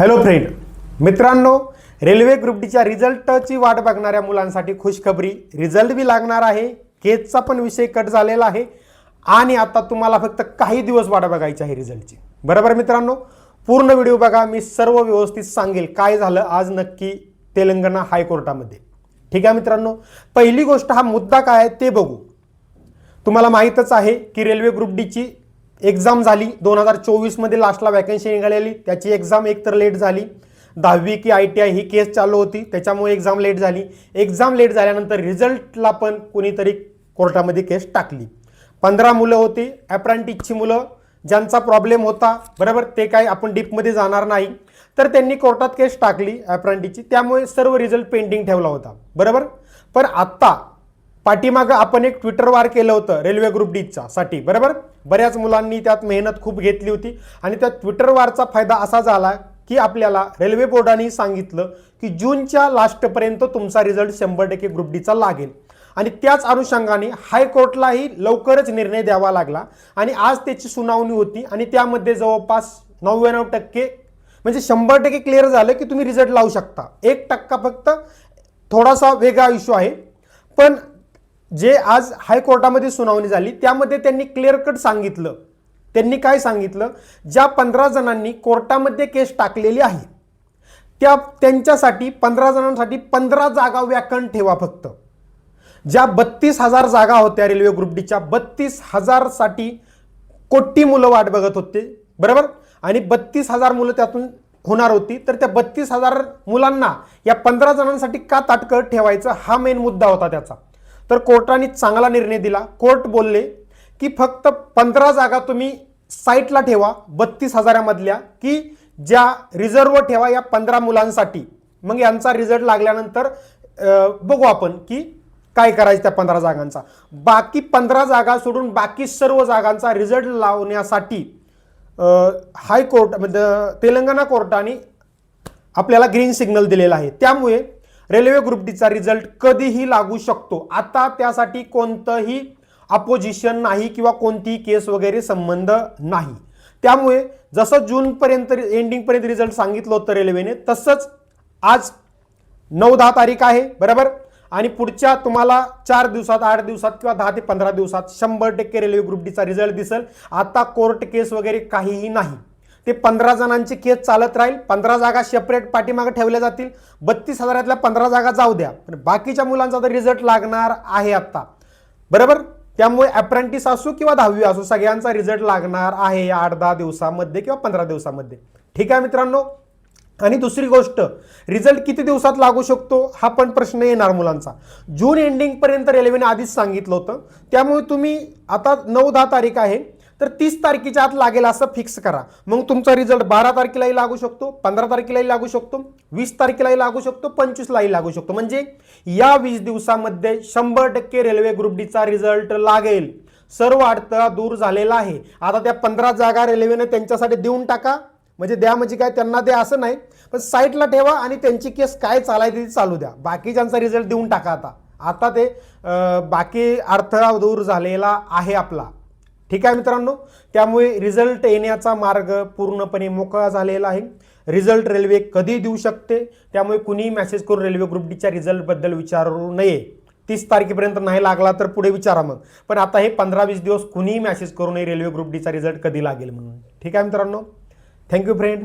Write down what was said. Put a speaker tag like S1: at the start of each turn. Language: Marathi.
S1: हॅलो फ्रेंड, मित्रांनो, रेल्वे ग्रुप डीच्या रिझल्टची वाट बघणाऱ्या मुलांसाठी खुशखबरी. रिझल्ट बी लागणार आहे, केसचा पण विषय कट झालेला आहे आणि आता तुम्हाला फक्त काही दिवस वाट बघायची आहे रिझल्टची. बरोबर मित्रांनो, पूर्ण व्हिडिओ बघा, मी सर्व व्यवस्थित सांगेल काय झालं आज नक्की तेलंगणा हायकोर्टामध्ये. ठीक आहे मित्रांनो, पहिली गोष्ट हा मुद्दा काय आहे ते बघू. तुम्हाला माहीतच आहे की रेल्वे ग्रुप डीची एक्झाम झाली 2024 मध्ये, लास्टला वॅकन्सी निघालेली. त्याची एक्झाम एकतर लेट झाली, 10वी की ITI ही केस चालू होती, त्याच्यामुळे एक्झाम लेट झाली. एक्झाम लेट झाल्यानंतर रिझल्टला पण कोणीतरी कोर्टामध्ये केस टाकली. 15 मुलं होती, अप्रेंटिसची मुलं, ज्यांचा प्रॉब्लेम होता. बरोबर, ते काय आपण डीपमध्ये जाणार नाही. तर त्यांनी कोर्टात केस टाकली अप्रेंटिसची, त्यामुळे सर्व रिझल्ट पेंडिंग ठेवला होता. बरोबर, पण आता पाठीमागं आपण एक ट्विटर वार केलं होतं रेल्वे ग्रुप डीच्या साठी. बरोबर, बऱ्याच मुलांनी त्यात मेहनत खूप घेतली होती आणि त्या ट्विटर वारचा फायदा असा झाला की आपल्याला रेल्वे बोर्डाने सांगितलं की जूनच्या लास्टपर्यंत तुमचा रिझल्ट 100% ग्रुप डीचा लागेल. आणि त्याच अनुषंगाने हायकोर्टलाही लवकरच निर्णय द्यावा लागला आणि आज त्याची सुनावणी होती आणि त्यामध्ये जवळपास 99% म्हणजे 100% क्लिअर झालं की तुम्ही रिझल्ट लावू शकता. 1% फक्त थोडासा वेगळा इश्यू आहे. पण जे आज हायकोर्टामध्ये सुनावणी झाली त्यामध्ये त्यांनी क्लिअर कट सांगितलं. त्यांनी काय सांगितलं, ज्या 15 जणांनी कोर्टामध्ये केस टाकलेली आहे त्यांच्यासाठी 15 जणांसाठी 15 जागा वॅकंट ठेवा फक्त. ज्या 32,000 जागा होत्या रेल्वे ग्रुप डीच्या, 32,000 साठी कोटी मुलं वाट बघत होते. बरोबर, आणि 32,000 मुलं त्यातून होणार होती. तर त्या 32,000 मुलांना या 15 जणांसाठी का ताटकळत ठेवायचं, हा मेन मुद्दा होता त्याचा. तर कोर्टाने चांगला निर्णय दिला. कोर्ट बोलले की फक्त 15 जागा तुम्ही साईटला ठेवा 32,000 मधल्या, की ज्या रिझर्व ठेवा या 15 मुलांसाठी. मग यांचा रिझल्ट लागल्यानंतर बघू आपण की काय करायचं त्या 15 जागांचा. बाकी 15 जागा सोडून बाकी सर्व जागांचा रिझल्ट लावण्यासाठी हायकोर्ट म्हणजे तेलंगणा कोर्टाने आपल्याला ग्रीन सिग्नल दिलेला आहे. त्यामुळे रेल्वे ग्रुप डीचा रिझल्ट कधीही लागू शकतो. आता त्यासाठी कोणतंही अपोजिशन नाही किंवा कोणतीही केस वगैरे संबंध नाही. त्यामुळे जसं जूनपर्यंत एंडिंगपर्यंत रिझल्ट सांगितलं होतं रेल्वेने, तसंच आज 9-10 तारीख आहे. बरोबर, आणि पुढच्या तुम्हाला 4 दिवसात, 8 दिवसात किंवा 10 ते 15 दिवसात 100% रेल्वे ग्रुप डीचा रिझल्ट दिसेल. आता कोर्ट केस वगैरे काहीही नाही. ते 15 जणांची केस चालत राहील. 15 जागा सेपरेट पाठीमागे ठेवल्या जातील. 32,000 15 जागा जाऊ द्या, पण बाकीच्या मुलांचा तर रिझल्ट लागणार आहे आता. बरोबर, त्यामुळे अप्रेंटिस असो किंवा 10वी असो, सगळ्यांचा रिझल्ट लागणार आहे या 8-10 दिवसामध्ये किंवा 15 दिवसामध्ये. ठीक आहे मित्रांनो, आणि दुसरी गोष्ट, रिझल्ट किती दिवसात लागू शकतो हा पण प्रश्न येणार मुलांचा. जून एंडिंग पर्यंत रेल्वेने आधीच सांगितलं होतं. त्यामुळे तुम्ही आता 9-10 तारीख आहे, तर 30 तारखेच्या आत लागेल असं फिक्स करा. मग तुमचा रिझल्ट 12 तारखेलाही लागू शकतो, 15 तारखेलाही लागू शकतो, 20 तारखेलाही लागू शकतो, 25लाही लागू शकतो. म्हणजे या 20 दिवसामध्ये 100% रेल्वे ग्रुप डीचा रिझल्ट लागेल. सर्व अडथळा दूर झालेला आहे. आता त्या 15 जागा रेल्वेने त्यांच्यासाठी देऊन टाका. म्हणजे द्या म्हणजे काय, त्यांना द्या असं नाही, पण साईटला ठेवा आणि त्यांची केस काय चालायची चालू द्या. बाकीच्यांचा रिझल्ट देऊन टाका. आता ते बाकी अडथळा दूर झालेला आहे आपला. ठीक आहे मित्रांनो, त्यामुळे रिझल्ट येण्याचा मार्ग पूर्णपणे मोकळा झालेला आहे. रिझल्ट रेल्वे कधी देऊ शकते, त्यामुळे कुणीही मेसेज करून रेल्वे ग्रुप डीच्या रिझल्टबद्दल विचारू नये. 30 तारखेपर्यंत नाही लागला तर पुढे विचारा मग, पण आता हे 15-20 दिवस कुणीही मेसेज करू नये रेल्वे ग्रुप डीचा रिझल्ट कधी लागेल म्हणून. ठीक आहे मित्रांनो, थँक्यू फ्रेंड.